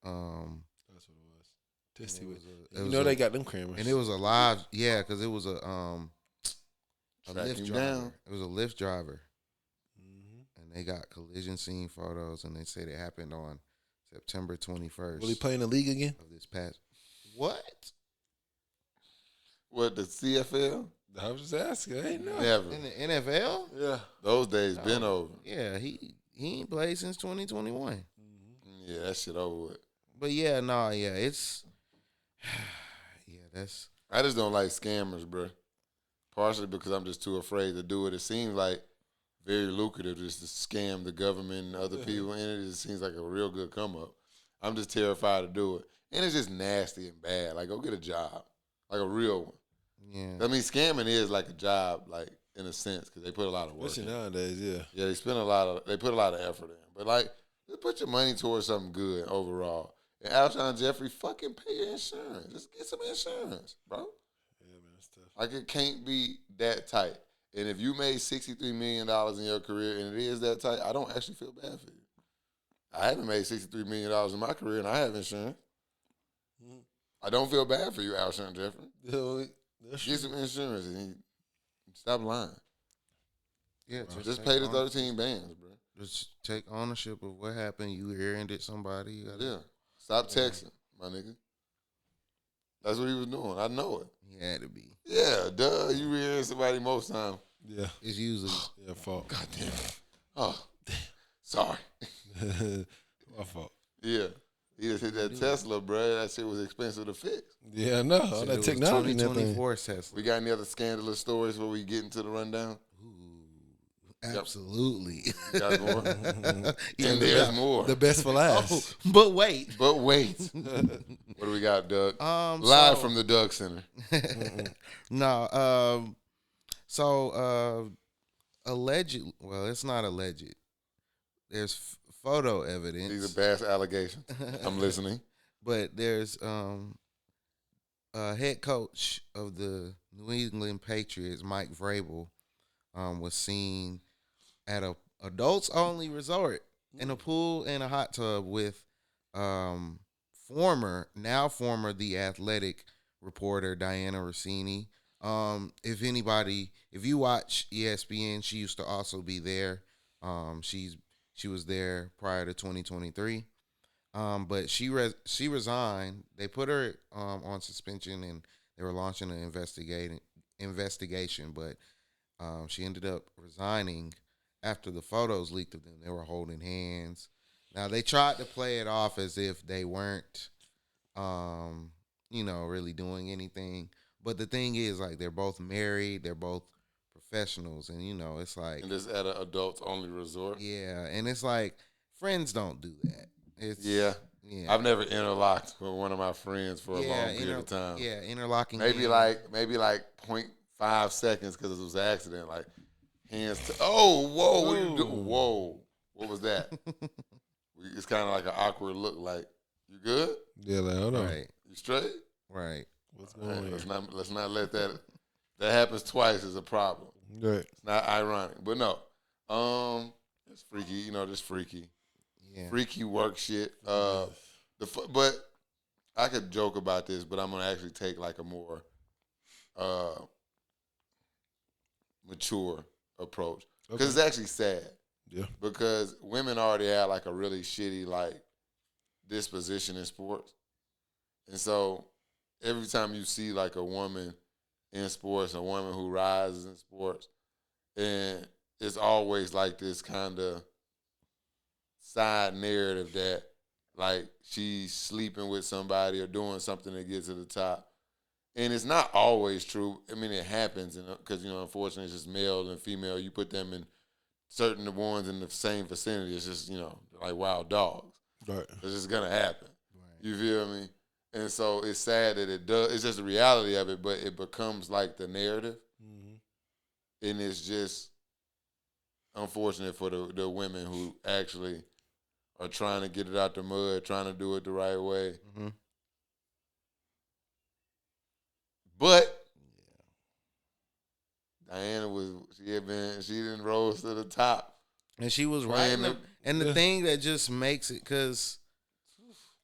That's what it was. Testy it with. was a- it You was know a- they got them cameras. And it was a live, yeah, because it was a Track Lyft him driver. down. It was a Lyft driver, Mm-hmm. and they got collision scene photos, and they said it happened on September 21st. Will he play in the league again? Of this past? What? What, the CFL? I was just asking. I ain't know. Never. In the NFL? Yeah. Those days been over. Yeah, he ain't played since 2021. Yeah, that shit over with. But yeah, it's yeah, that's I just don't like scammers, bro. Partially because I'm just too afraid to do it. It seems like very lucrative just to scam the government and other people, and it just seems like a real good come up. I'm just terrified to do it, and it's just nasty and bad. Like, go get a job, like a real one. yeah. I mean, scamming is like a job, like in a sense, because they put a lot of work. Especially in. nowadays, yeah. Yeah, they put a lot of effort in. But like, just put your money towards something good overall. And Alshon Jeffrey, fucking pay your insurance. Just get some insurance, bro. Yeah, man, that's tough. Like, it can't be that tight. And if you made $63 million in your career and it is that tight, I don't actually feel bad for you. I haven't made $63 million in my career and I have insurance. Mhm. I don't feel bad for you, Alshon Jeffrey. Yeah, that's Get some insurance and stop lying. Yeah, Just take pay the ownership. 13 bands, bro. Just take ownership of what happened. You rear-ended somebody. You gotta, Yeah. Stop texting, my nigga. That's what he was doing. I know it. He had to be. Yeah, duh. You rear somebody most time. Yeah. It's usually Yeah, fault. God damn it. Oh, sorry. My fault. Yeah. He just hit that Tesla, bro. That shit was expensive to fix. Yeah, no. All said it that was technology and that thing. 2024 Tesla. We got any other scandalous stories before we get into the rundown? Ooh, absolutely. You got more? Yeah, And there's more. The best for oh, last. but wait. But wait. What do we got, Doug? so- Live from the Doug Center. No, alleged. Well, it's not alleged. There's photo evidence. These are bad allegations. I'm listening. But there's head coach of the New England Patriots, Mike Vrabel, was seen at a adults only resort in a pool and a hot tub with former The Athletic reporter Diana Russini. If you watch ESPN, she used to also be there. She was there prior to 2023. But she resigned. They put her on suspension, and they were launching an investigation. But she ended up resigning after the photos leaked of them. They were holding hands. Now they tried to play it off as if they weren't, really doing anything. But the thing is, like, they're both married. They're both professionals, and it's like, And this at an adults only resort. yeah, and it's like friends don't do that. It's Yeah. yeah. I've never interlocked with one of my friends for a long period of time. Yeah, interlocking. Maybe hands. like 0.5 seconds because it was an accident. Like hands. Oh, whoa! What are you doing? Whoa! What was that? It's kind of like an awkward look. Like, you good? Yeah, like, hold on. Right, You straight? right. What's All going right, on? let's not let that happens twice is a problem. Right. It's not ironic, but no. It's freaky. Just freaky. Yeah. Freaky work shit. But I could joke about this, but I'm gonna actually take like a more mature approach because it's actually sad. Yeah. Because women already have like a really shitty like disposition in sports, and so every time you see like a woman in sports, a woman who rises in sports, and it's always like this kind of side narrative that like she's sleeping with somebody or doing something to get to the top. And it's not always true. I mean, it happens because, unfortunately, it's just male and female. You put them in certain ones in the same vicinity. It's just, like wild dogs. Right. It's just going to happen. Right. You feel me? And so it's sad that it does. It's just the reality of it, but it becomes like the narrative. Mm-hmm. And it's just unfortunate for the women who actually are trying to get it out the mud, trying to do it the right way. Mm-hmm. But Diana she didn't rose to the top. And she was right. And the thing that just makes it, because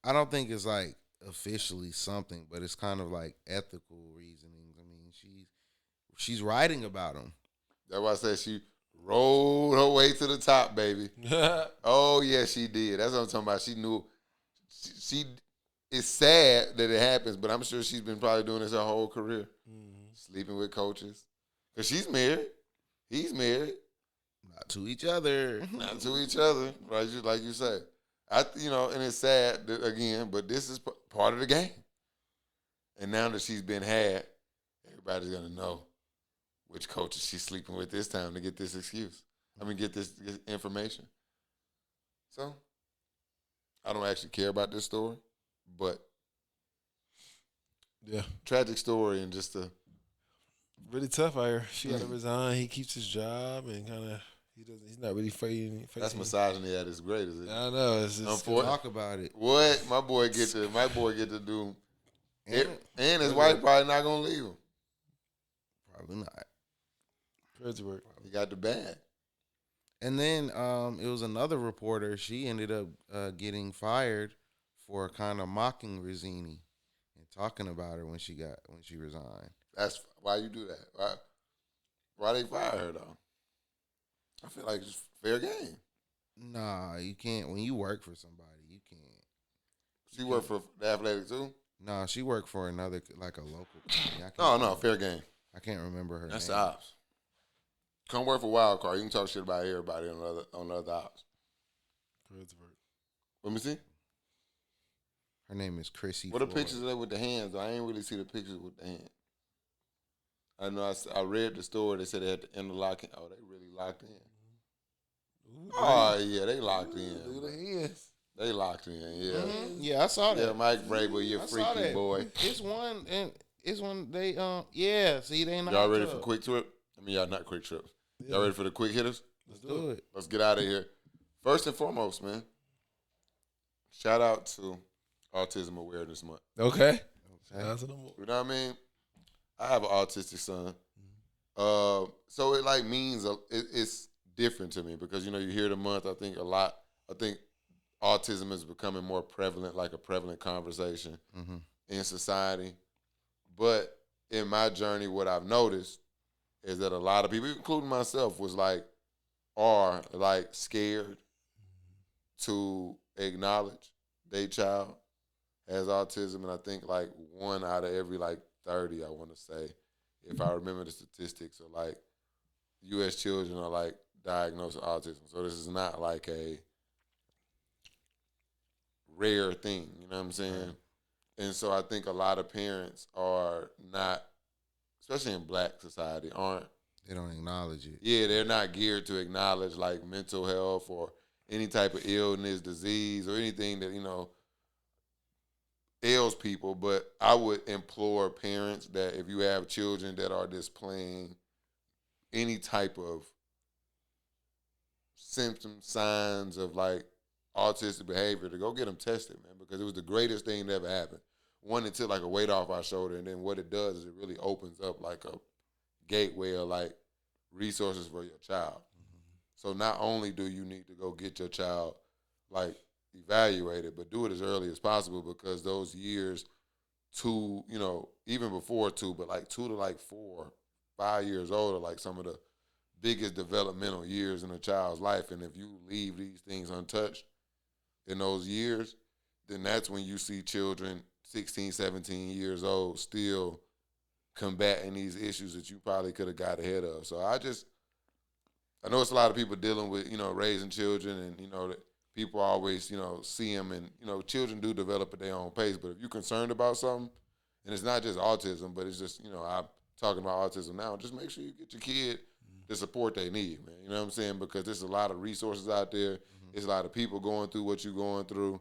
I don't think it's like officially something, but it's kind of like ethical reasonings. I mean, she's writing about them. That's why I said she rolled her way to the top, baby. Oh, yeah, she did. That's what I'm talking about. She knew. It's sad that it happens, but I'm sure she's been probably doing this her whole career. Mm-hmm. Sleeping with coaches. Because she's married. He's married. Not to each other. Not to each other, right? Just like you say. And it's sad, again, but this is part of the game. And now that she's been had, everybody's going to know which coaches she's sleeping with this time to get this excuse. Get this information. So, I don't actually care about this story, but yeah, tragic story and just really tough out here. She got to resign. He keeps his job and he's not really fighting. That's misogyny at its greatest. I know. It's just talk about it. What my boy get to do, and his wife probably not gonna leave him. Probably not. Crazy work. He got the bag. And then it was another reporter. She ended up getting fired for kind of mocking Russini and talking about her when she resigned. That's why you do that. Why they fire her though? I feel like it's fair game. Nah, you can't. When you work for somebody, you can't. She worked for the Athletic too? Nah, she worked for another, like a local company. No, fair game. I can't remember her That's name. the ops. Come work for Wild Card. You can talk shit about everybody on the other ops. Crazy work. Let me see. Her name is Chrissy. What are the pictures of that with the hands? I ain't really see the pictures with the hands. I know I read the story. They said they had to interlock. Oh, they really locked in. Oh, yeah, they locked in. Look at the hands. They locked in, yeah. Mm-hmm. Yeah, I saw that. Yeah, Mike Vrabel, you freaky boy. It's one they yeah, see they not. Y'all ready for quick trip? Y'all not quick trips. Y'all ready for the quick hitters? Let's do it. Let's get out of here. First and foremost, man, shout out to Autism Awareness Month. Okay. You know what I mean? I have an autistic son. So it like means it's different to me because, you hear the month, I think a lot. I think autism is becoming more prevalent, like a prevalent conversation in society. But in my journey, what I've noticed is that a lot of people, including myself, are scared to acknowledge their child has autism. And I think 1 out of every 30, I want to say, if I remember the statistics, are U.S. children are diagnosed with autism. So this is not a rare thing, you know what I'm saying? Right. And so I think a lot of parents are not, especially in black society, they don't acknowledge it. Yeah, they're not geared to acknowledge mental health or any type of illness, disease, or anything that, ails people. But I would implore parents that if you have children that are displaying any type of symptoms, signs of autistic behavior, to go get them tested, man, because it was the greatest thing that ever happened. One, it took a weight off our shoulder, and then what it does is it really opens up a gateway of resources for your child. Mm-hmm. So not only do you need to go get your child evaluated, but do it as early as possible because those years, even before 2, but like 2 to like 4, 5 years old are like some of the biggest developmental years in a child's life. And if you leave these things untouched in those years, then that's when you see children 16, 17 years old still combating these issues that you probably could have got ahead of. So I know it's a lot of people dealing with, raising children and, that people always, see them and, children do develop at their own pace. But if you're concerned about something, and it's not just autism, but it's just, I'm talking about autism now, just make sure you get your kid the support they need, man. You know what I'm saying? Because there's a lot of resources out there. There's a lot of people going through what you're going through.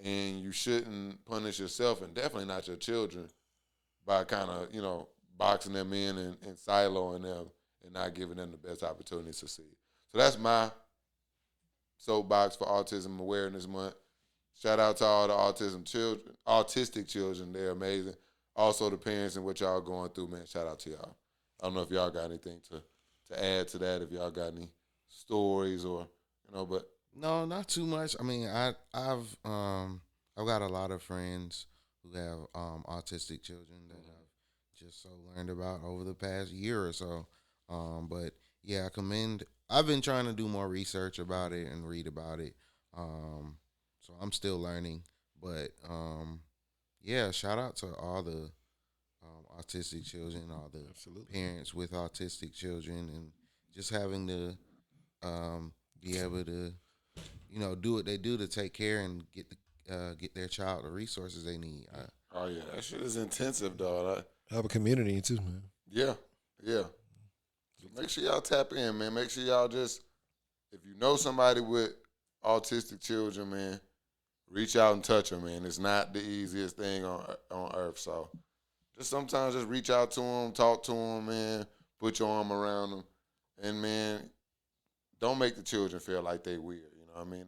And you shouldn't punish yourself and definitely not your children by kind of, boxing them in and siloing them and not giving them the best opportunity to succeed. So that's my soapbox for Autism Awareness Month. Shout out to all the autistic children. They're amazing. Also the parents and what y'all going through, man. Shout out to y'all. I don't know if y'all got anything to add to that, if y'all got any stories or, but. No, not too much. I mean, I've got a lot of friends who have autistic children that I've just learned about over the past year or so. But yeah, I've been trying to do more research about it and read about it. So I'm still learning. But yeah, shout out to all the autistic children, all the parents with autistic children, and just having to be able to do what they do to take care and get their child the resources they need. Oh yeah, that shit is intensive, dog. Have a community too, man. Yeah. So make sure y'all tap in, man. Make sure y'all just, if you know somebody with autistic children, man, reach out and touch them, man. It's not the easiest thing on earth. So sometimes just reach out to them, talk to them, man. Put your arm around them, and man, don't make the children feel like they weird. I mean,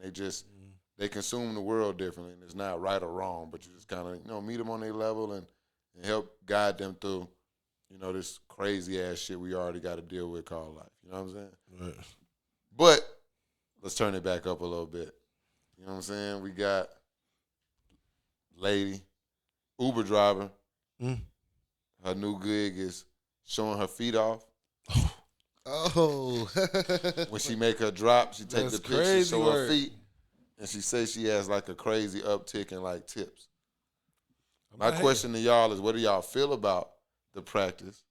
they consume the world differently, and it's not right or wrong, but you just kind of, meet them on their level and help guide them through, this crazy-ass shit we already got to deal with called life. You know what I'm saying? Right. But let's turn it back up a little bit. You know what I'm saying? We got lady, Uber driver. Her new gig is showing her feet off. Oh. When she make her drop, she take the picture, show her feet, and she says she has like a crazy uptick in like tips. My question to y'all is, what do y'all feel about the practice?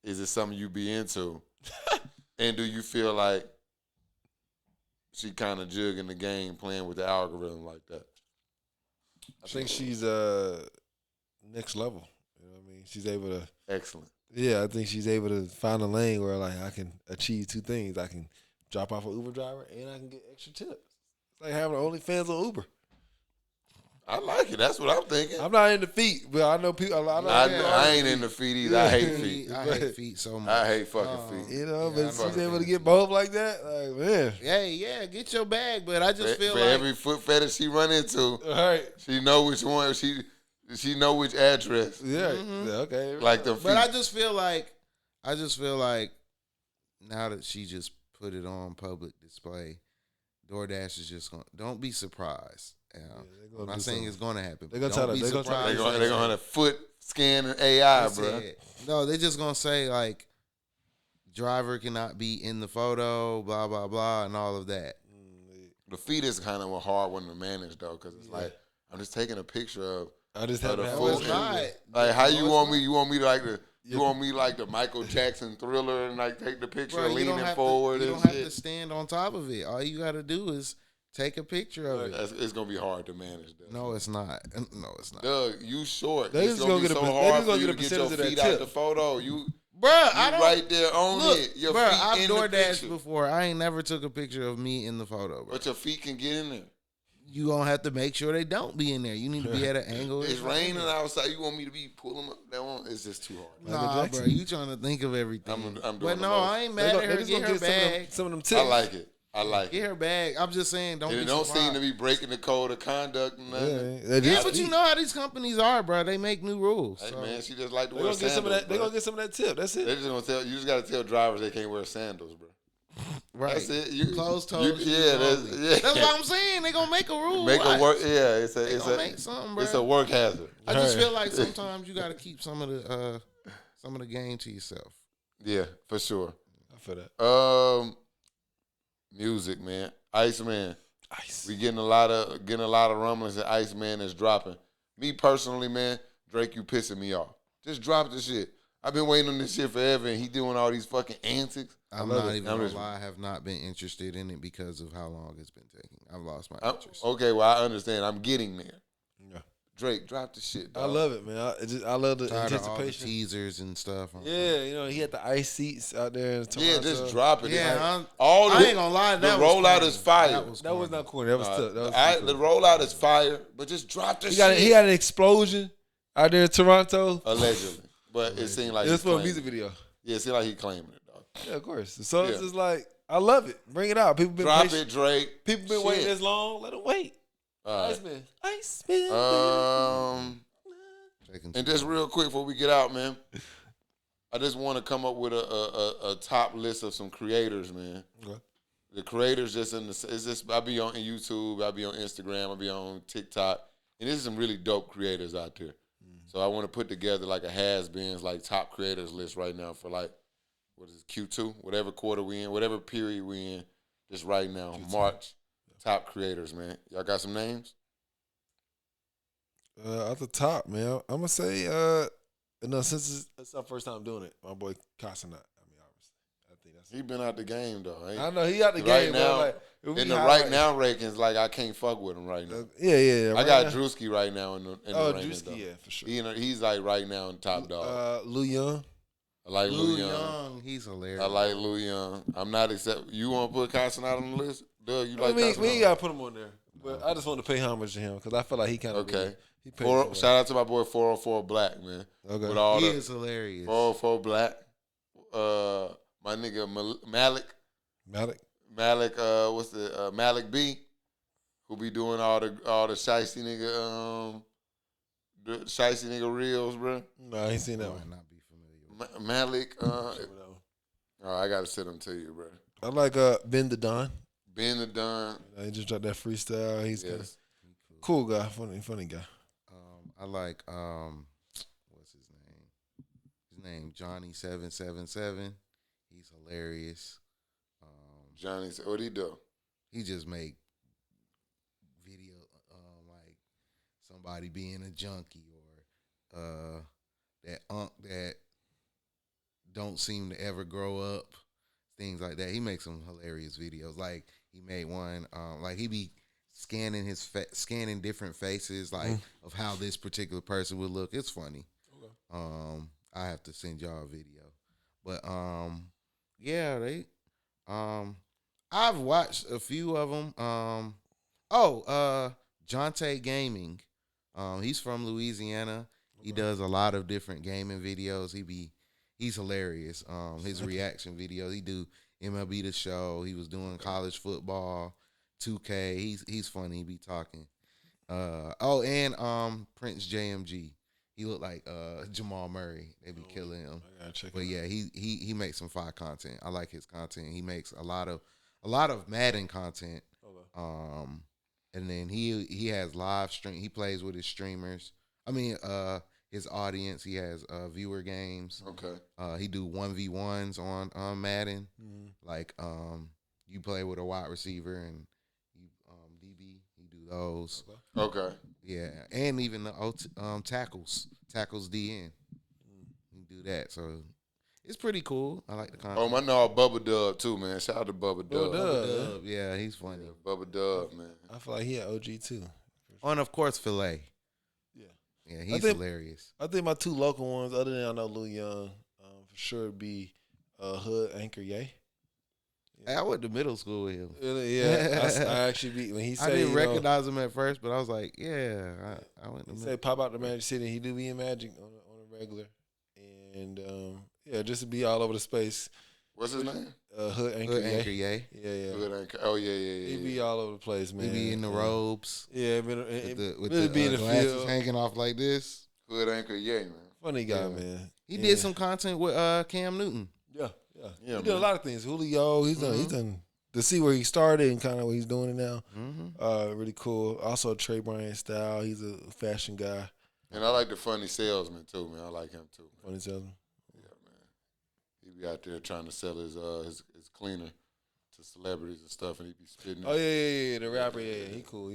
Is it something you be into? And do you feel like she kind of jugging the game, playing with the algorithm like that? I think she's next level. You know what I mean? She's able to. Excellent. Yeah, I think she's able to find a lane where like I can achieve two things. I can drop off an Uber driver and I can get extra tips. It's like having OnlyFans on Uber. I like it. That's what I'm thinking. I'm not into feet, but I know people. I ain't into feet either. I hate feet. I hate feet so much. I hate fucking feet. But she's able to get both like that. Like, man. Yeah, get your bag. But I just feel for like every foot fetish she run into, all right, she know which one. She know which address. Yeah. Okay. Like the feet. But I just feel like now that she just put it on public display, DoorDash is just going. Don't be surprised. I'm not saying it's going to happen. They're going to have a foot scan and AI, bro. No, they're just going to say like, driver cannot be in the photo, blah blah blah, and all of that. The feet is kind of a hard one to manage though, because it's like I'm just taking a picture of. I just have the to full. Like how you want me? You want me to like the? You want me like the Michael Jackson Thriller and like take the picture leaning forward? You don't have to stand on top of it. All you got to do is take a picture of it. It's gonna be hard to manage. Though. No, it's not. No, it's not. Doug, you short. They it's just gonna get be a so hard for you to get get your feet out the photo. Bruh, I don't. Right there on it. Your feet I've in the DoorDashed picture. before. I ain't never took a picture of me in the photo, bro. But your feet can get in there. You gonna have to make sure they don't be in there. You need to be at an angle. It's raining outside. You want me to be pulling up? That one, it's just too hard. Nah, bro. You trying to think of everything. I'm doing but no, I ain't mad at her. Get her bag. Some of them tips. I like it. Get her bag. I'm just saying, don't. And be it don't surprised. seem to be breaking the code of conduct and nothing. Yeah, but you know how these companies are, bro. They make new rules. Hey so. man, she just like to They're wear gonna get sandals. some of that. They're gonna get some of that tip. That's it. They're just gonna tell you. Just gotta tell drivers they can't wear sandals, bro. Right. That's it. Closed toes. That's what I'm saying. They gonna make a rule. Make a work. Yeah, it's make something, bro. It's a work hazard. I just feel like sometimes you got to keep some of the game to yourself. Yeah, for sure. I feel that. Music, man. Iceman. Ice. We getting a lot of rumblings that Iceman is dropping. Me personally, man, Drake, you pissing me off. Just drop the shit. I've been waiting on this shit forever, and he doing all these fucking antics. I'm not even gonna lie. I have not been interested in it because of how long it's been taking. I've lost my interest. Okay, well, I understand. I'm getting there. Yeah. Drake, drop the shit, dog. I love it, man. I love the Tired anticipation. of all the teasers and stuff. Yeah, he had the ice seats out there in Toronto. Yeah, just drop it. Yeah, I ain't gonna lie. The rollout is fire. That was not corny. That was tough. That was the rollout is fire, but just drop the shit. He had an explosion out there in Toronto. Allegedly. But it seemed like it's for a music video. Yeah, it seemed like he claiming it, dog. Yeah, of course. So it's just like, I love it. Bring it out. People been drop patient. it, Drake. People been waiting this long. Let them wait. Iceman. And just real quick before we get out, man, I just want to come up with a top list of some creators, man. Okay. The creators I be on YouTube, I be on Instagram, I be on TikTok, and there's some really dope creators out there. So I want to put together like a HasBeens like top creators list right now for like, what is it, Q2, whatever quarter we in, whatever period we in, just right now, Q2. March, top creators, man. Y'all got some names? At the top, man, I'm gonna say, since it's our first time doing it, my boy Casanat. I mean, obviously, I think that's. He been out the game though. I know he out the game now. Like, in the right now rankings, like I can't fuck with him right now. Yeah. I got Drewski right now in the rankings. Drewski, yeah, for sure. He's like right now in top dog. Lou Young. I like Lou Young. He's hilarious. I like Lou Young. I'm not You want to put Casanat on the list? Doug, you like Casanat? We ain't gotta put him on there. But I just want to pay homage to him because I feel like he kind of okay. Shout out to my boy 404 Black, man. Okay. He is hilarious. 404 Black. My nigga Malik. What's the Malik B, who be doing all the shiesty nigga reels, bro. No, I ain't seen that one. Not be familiar. Malik. I gotta send them to you, bro. I like Ben the Don. Ben the Don. He just dropped that freestyle. He's cool guy, funny guy. I like what's his name? His name Johnny777. He's hilarious. Johnny, what he do? He just make video like somebody being a junkie or that don't seem to ever grow up, things like that. He makes some hilarious videos. Like he made one, like he be scanning scanning different faces, like of how this particular person would look. It's funny. Okay. I have to send y'all a video, but yeah, they I've watched a few of them. Jonte Gaming. He's from Louisiana. He does a lot of different gaming videos. He's hilarious. His reaction videos. He do MLB The Show. He was doing college football, 2K. He's funny. He be talking. And Prince JMG. He look like Jamal Murray. They be killing him. But yeah, he makes some fire content. I like his content. He makes a lot of Madden content. Okay. And then he has live stream. He plays with his streamers. I mean, his audience. He has viewer games. Okay. He do 1v1s on Madden. Mm-hmm. Like you play with a wide receiver and you DB. He do those. Okay. Yeah, and even the tackles DN. You do that, so it's pretty cool. I like the content. I know Bubba Dub too, man. Shout out to Bubba Dub. Bubba Dub, yeah, he's funny. Yeah, Bubba Dub, man. I feel like he had OG too. Oh, and of course, Filet. Yeah, he's hilarious. I think my two local ones, other than I know Lou Young, for sure would be Hood Anchor Yay. Hey, I went to middle school with him. Yeah, I actually when he said I didn't recognize him at first, but I was like, yeah, I went to middle. Say pop out to Magic City. He do be in Magic on a regular, and just to be all over the space. What's his name? Hood Anchor Yay. Yeah. Hood Anchor. Oh yeah. He be all over the place, man. He be in the robes. Yeah, with really the be in the glasses field, hanging off like this. Hood Anchor Yay, man. Funny guy, man. He did some content with Cam Newton. Yeah, Yeah, he did a lot of things. Julio, he's done to see where he started and kind of what he's doing it now. Really cool. Also, Trey Bryant style. He's a fashion guy. And I like the funny salesman too, man. I like him too. Man. Funny salesman. Yeah, man. He be out there trying to sell his cleaner to celebrities and stuff, and he be spitting. Oh yeah. The rapper, yeah. He cool.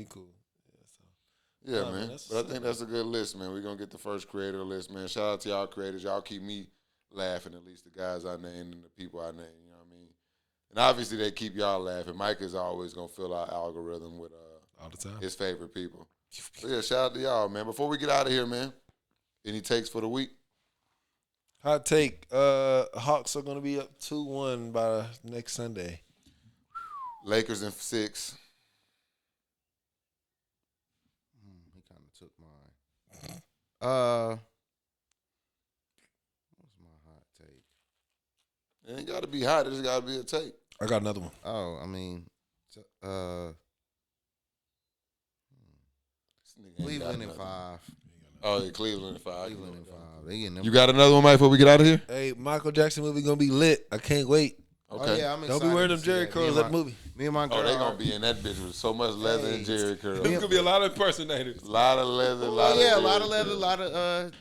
Yeah, man. But I think that's a good list, man. We're gonna get the first creator list, man. Shout out to y'all creators. Y'all keep me laughing, at least the guys I named and the people I named. You know what I mean? And obviously they keep y'all laughing. Mike is always gonna fill our algorithm with all the time his favorite people. So yeah, shout out to y'all, man. Before we get out of here, man, any takes for the week? Hot take. Hawks are gonna be up 2-1 by next Sunday. Lakers in 6. He kind of took mine. What's my hot take? It ain't gotta be hot, it just gotta be a take. I got another one. Oh, I mean, Cleveland in 5. Oh, yeah, Cleveland in 5. Cleveland in 5. They getting them. You got another one, Mike, before we get out of here? Hey, Michael Jackson movie gonna be lit. I can't wait. Okay. Oh, yeah, I'm Don't excited be wearing to them see Jerry that. curls that movie. Me and my girl. Oh, they gonna be in that bitch with so much leather and Jerry curls. There's gonna be a lot of impersonators. A lot of leather, a lot of leather, curls. a lot of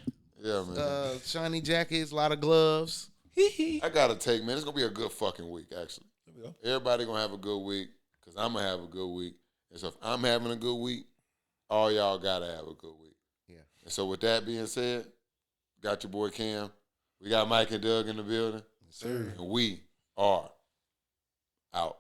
Yeah, man. shiny jackets, a lot of gloves. I gotta take, man. It's gonna be a good fucking week, actually. There we go. Everybody gonna have a good week because I'm gonna have a good week. And so if I'm having a good week, all y'all gotta have a good week. Yeah. And so with that being said, got your boy Cam. We got Mike and Doug in the building. Yes, sir. And we are out.